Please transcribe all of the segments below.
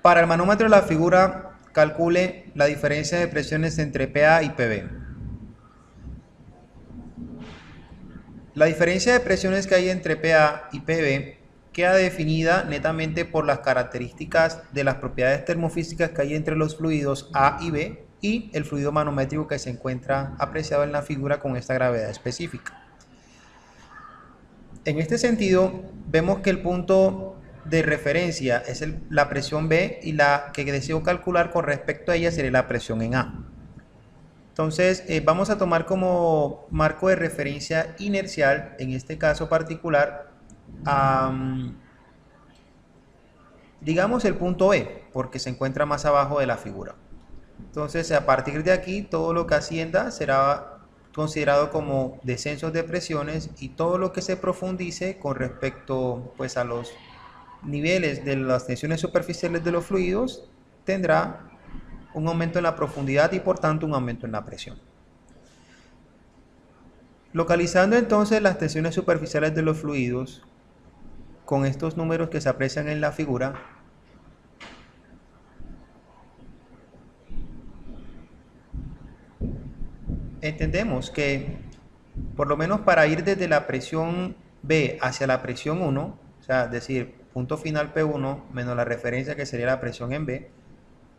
Para el manómetro de la figura, calcule la diferencia de presiones entre PA y PB. La diferencia de presiones que hay entre PA y PB queda definida netamente por las características de las propiedades termofísicas que hay entre los fluidos A y B y el fluido manométrico que se encuentra apreciado en la figura con esta gravedad específica. En este sentido, vemos que el punto de referencia es la presión B y la que deseo calcular con respecto a ella sería la presión en A. Entonces, vamos a tomar como marco de referencia inercial, en este caso particular, digamos el punto B, porque se encuentra más abajo de la figura. Entonces, a partir de aquí, todo lo que ascienda será considerado como descensos de presiones y todo lo que se profundice con respecto pues, a los niveles de las tensiones superficiales de los fluidos tendrá un aumento en la profundidad y por tanto un aumento en la presión. Localizando entonces las tensiones superficiales de los fluidos con estos números que se aprecian en la figura, entendemos que por lo menos para ir desde la presión B hacia la presión 1, o sea, es decir, punto final P1 menos la referencia que sería la presión en B,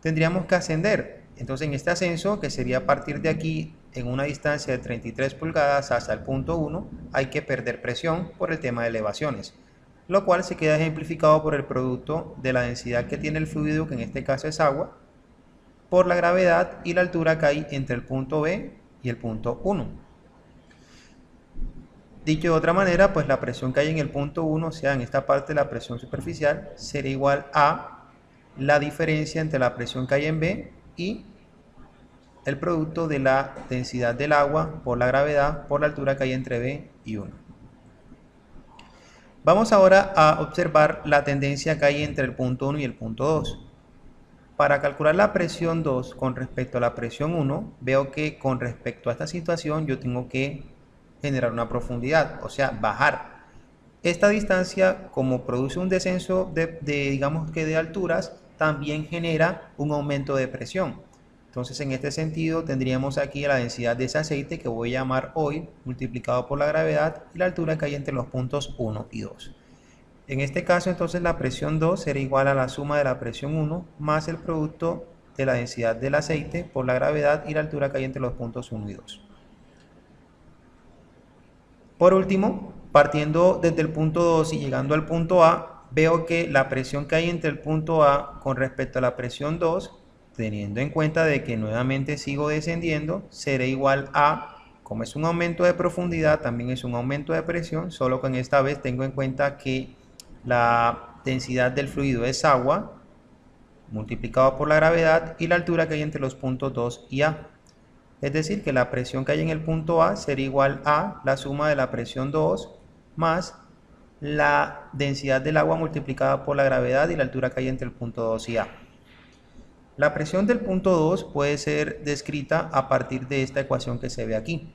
tendríamos que ascender. Entonces en este ascenso, que sería a partir de aquí en una distancia de 33 pulgadas hasta el punto 1, hay que perder presión por el tema de elevaciones, lo cual se queda ejemplificado por el producto de la densidad que tiene el fluido, que en este caso es agua, por la gravedad y la altura que hay entre el punto B y el punto 1. Dicho de otra manera, pues la presión que hay en el punto 1, o sea, en esta parte de la presión superficial, será igual a la diferencia entre la presión que hay en B y el producto de la densidad del agua por la gravedad por la altura que hay entre B y 1. Vamos ahora a observar la tendencia que hay entre el punto 1 y el punto 2. Para calcular la presión 2 con respecto a la presión 1, veo que con respecto a esta situación yo tengo que generar una profundidad, o sea, bajar. Esta distancia, como produce un descenso digamos que de alturas, también genera un aumento de presión. Entonces, en este sentido, tendríamos aquí la densidad de ese aceite que voy a llamar hoy, multiplicado por la gravedad y la altura que hay entre los puntos 1 y 2. En este caso, entonces, la presión 2 será igual a la suma de la presión 1 más el producto de la densidad del aceite por la gravedad y la altura que hay entre los puntos 1 y 2. Por último, partiendo desde el punto 2 y llegando al punto A, veo que la presión que hay entre el punto A con respecto a la presión 2, teniendo en cuenta de que nuevamente sigo descendiendo, será igual a, como es un aumento de profundidad, también es un aumento de presión, solo que en esta vez tengo en cuenta que la densidad del fluido es agua, multiplicado por la gravedad y la altura que hay entre los puntos 2 y A. Es decir, que la presión que hay en el punto A será igual a la suma de la presión 2 más la densidad del agua multiplicada por la gravedad y la altura que hay entre el punto 2 y A. La presión del punto 2 puede ser descrita a partir de esta ecuación que se ve aquí.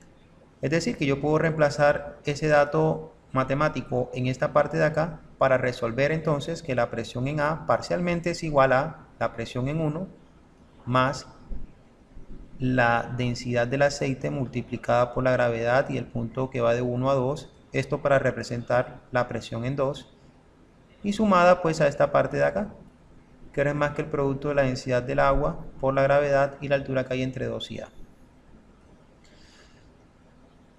Es decir, que yo puedo reemplazar ese dato matemático en esta parte de acá para resolver entonces que la presión en A parcialmente es igual a la presión en 1 más la densidad del aceite multiplicada por la gravedad y el punto que va de 1 a 2, esto para representar la presión en 2, y sumada pues a esta parte de acá, que no es más que el producto de la densidad del agua por la gravedad y la altura que hay entre 2 y A.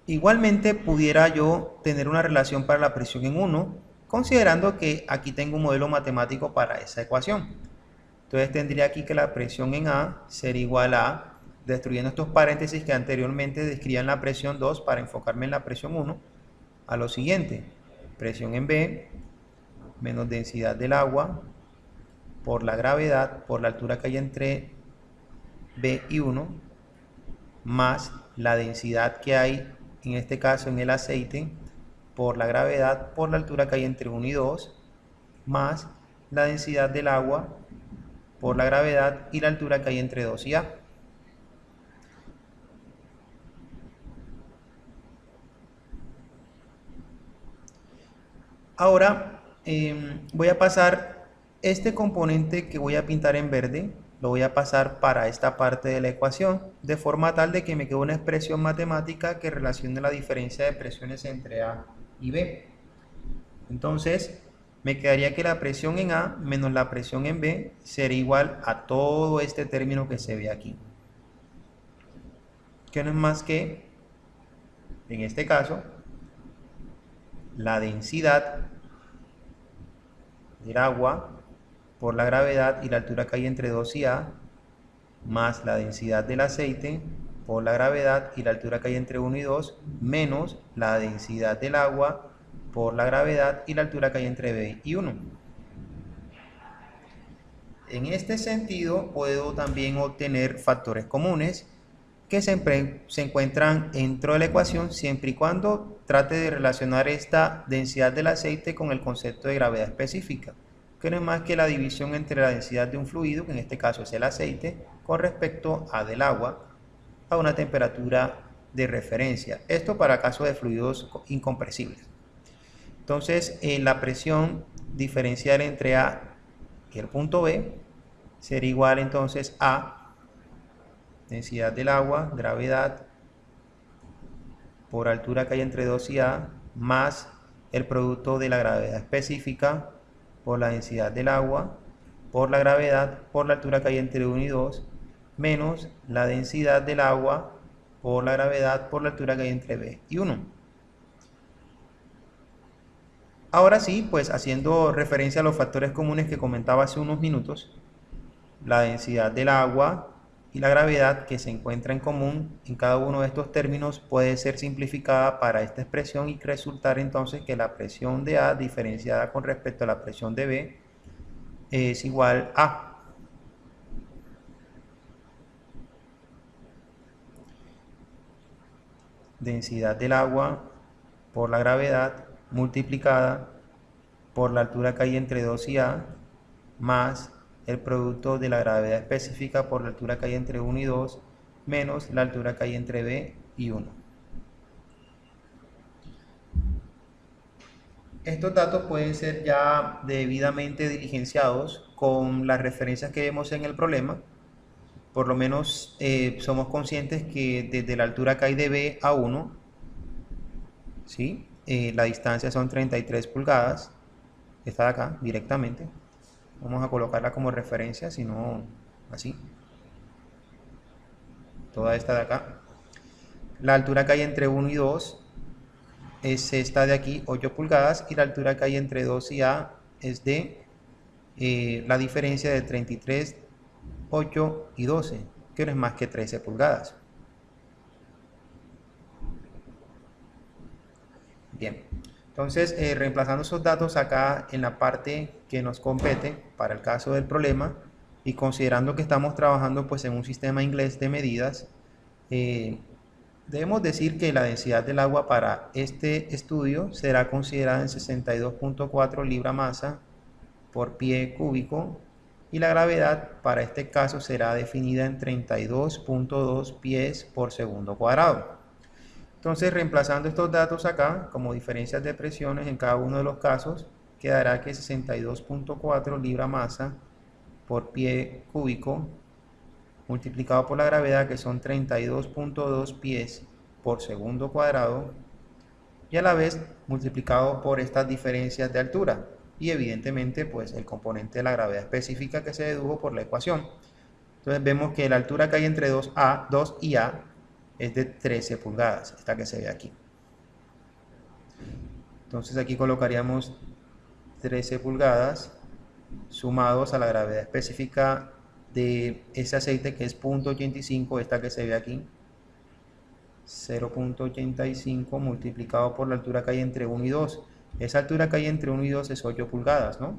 Igualmente pudiera yo tener una relación para la presión en 1, considerando que aquí tengo un modelo matemático para esa ecuación. Entonces tendría aquí que la presión en A sería igual a, destruyendo estos paréntesis que anteriormente describían la presión 2 para enfocarme en la presión 1, a lo siguiente: presión en B menos densidad del agua por la gravedad por la altura que hay entre B y 1 más la densidad que hay en este caso en el aceite por la gravedad por la altura que hay entre 1 y 2 más la densidad del agua por la gravedad y la altura que hay entre 2 y A. Ahora voy a pasar Este componente que voy a pintar en verde lo voy a pasar para esta parte de la ecuación, de forma tal de que me quede una expresión matemática que relacione la diferencia de presiones entre A y B. Entonces, me quedaría que la presión en A menos la presión en B sería igual a todo este término que se ve aquí, que no es más que, en este caso, la densidad del agua por la gravedad y la altura que hay entre 2 y A, más la densidad del aceite por la gravedad y la altura que hay entre 1 y 2, menos la densidad del agua por la gravedad y la altura que hay entre B y 1. En este sentido, puedo también obtener factores comunes que se encuentran dentro de la ecuación siempre y cuando trate de relacionar esta densidad del aceite con el concepto de gravedad específica, que no es más que la división entre la densidad de un fluido, que en este caso es el aceite, con respecto a del agua, a una temperatura de referencia. Esto para casos de fluidos incompresibles. Entonces, la presión diferencial entre A y el punto B sería igual entonces a densidad del agua, gravedad, por altura que hay entre 2 y A, más el producto de la gravedad específica por la densidad del agua, por la gravedad, por la altura que hay entre 1 y 2, menos la densidad del agua por la gravedad, por la altura que hay entre B y 1. Ahora sí, pues haciendo referencia a los factores comunes que comentaba hace unos minutos, la densidad del agua y la gravedad que se encuentra en común en cada uno de estos términos puede ser simplificada para esta expresión y resultar entonces que la presión de A diferenciada con respecto a la presión de B es igual a densidad del agua por la gravedad multiplicada por la altura que hay entre 2 y A más el producto de la gravedad específica por la altura que hay entre 1 y 2 menos la altura que hay entre B y 1. Estos datos pueden ser ya debidamente diligenciados con las referencias que vemos en el problema. Por lo menos somos conscientes que desde la altura que hay de B a 1, ¿sí? La distancia son 33 pulgadas. Esta de acá, directamente. Vamos a colocarla como referencia, si no, así. Toda esta de acá. La altura que hay entre 1 y 2 es esta de aquí, 8 pulgadas. Y la altura que hay entre 2 y A es de la diferencia de 33, 8 y 12, que no es más que 13 pulgadas. Bien, entonces reemplazando esos datos acá en la parte que nos compete para el caso del problema y considerando que estamos trabajando pues en un sistema inglés de medidas, debemos decir que la densidad del agua para este estudio será considerada en 62.4 libra masa por pie cúbico y la gravedad para este caso será definida en 32.2 pies por segundo cuadrado. Entonces, reemplazando estos datos acá como diferencias de presiones en cada uno de los casos, quedará que 62.4 libra masa por pie cúbico multiplicado por la gravedad, que son 32.2 pies por segundo cuadrado, y a la vez multiplicado por estas diferencias de altura y evidentemente pues el componente de la gravedad específica que se dedujo por la ecuación. Entonces vemos que la altura que hay entre 2 y A es de 13 pulgadas, esta que se ve aquí. Entonces aquí colocaríamos 13 pulgadas sumados a la gravedad específica de ese aceite, que es 0.85, esta que se ve aquí, 0.85 multiplicado por la altura que hay entre 1 y 2. Esa altura que hay entre 1 y 2 es 8 pulgadas, ¿no?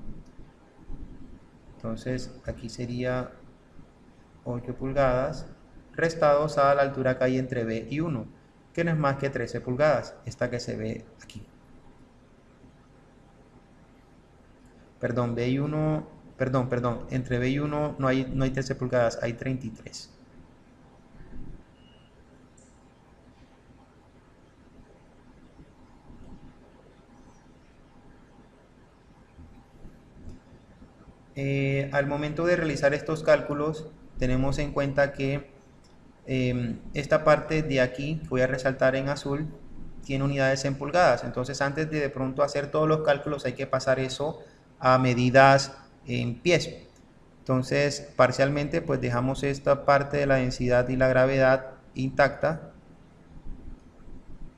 Entonces aquí sería 8 pulgadas restados a la altura que hay entre B y 1, que no es más que 13 pulgadas, esta que se ve aquí. Perdón, B y 1, perdón, entre B y 1 no hay 13 pulgadas, hay 33. Al momento de realizar estos cálculos, tenemos en cuenta que esta parte de aquí, que voy a resaltar en azul, tiene unidades en pulgadas. Entonces, antes de pronto hacer todos los cálculos, hay que pasar eso a medidas en pies. Entonces, parcialmente, pues dejamos esta parte de la densidad y la gravedad intacta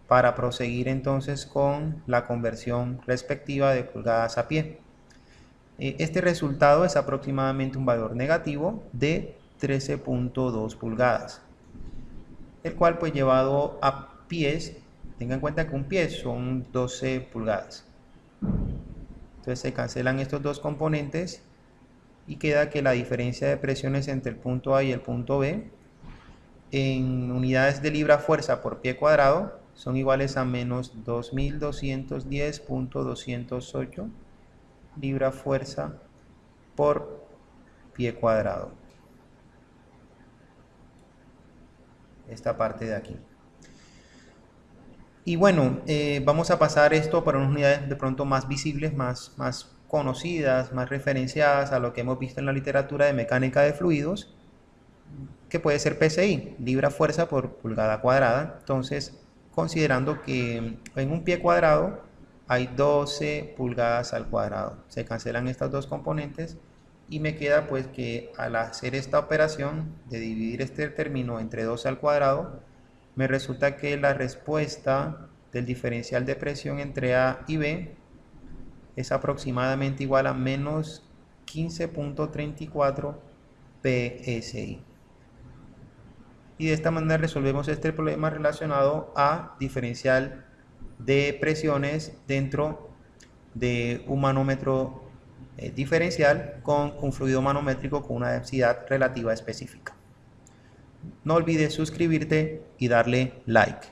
para proseguir entonces con la conversión respectiva de pulgadas a pie. Este resultado es aproximadamente un valor negativo de 13.2 pulgadas, el cual pues llevado a pies, tengan en cuenta que un pie son 12 pulgadas. Entonces se cancelan estos dos componentes y queda que la diferencia de presiones entre el punto A y el punto B en unidades de libra-fuerza por pie cuadrado son iguales a menos 2210.208 libra-fuerza por pie cuadrado. Esta parte de aquí. Y bueno, vamos a pasar esto para unas unidades de pronto más visibles, más conocidas, más referenciadas a lo que hemos visto en la literatura de mecánica de fluidos, que puede ser PSI, libra-fuerza por pulgada cuadrada. Entonces, considerando que en un pie cuadrado hay 12 pulgadas al cuadrado, se cancelan estas dos componentes y me queda pues que al hacer esta operación de dividir este término entre 12 al cuadrado, me resulta que la respuesta del diferencial de presión entre A y B es aproximadamente igual a menos 15.34 PSI. Y de esta manera resolvemos este problema relacionado a diferencial de presiones dentro de un manómetro diferencial con un fluido manométrico con una densidad relativa específica. No olvides suscribirte y darle like.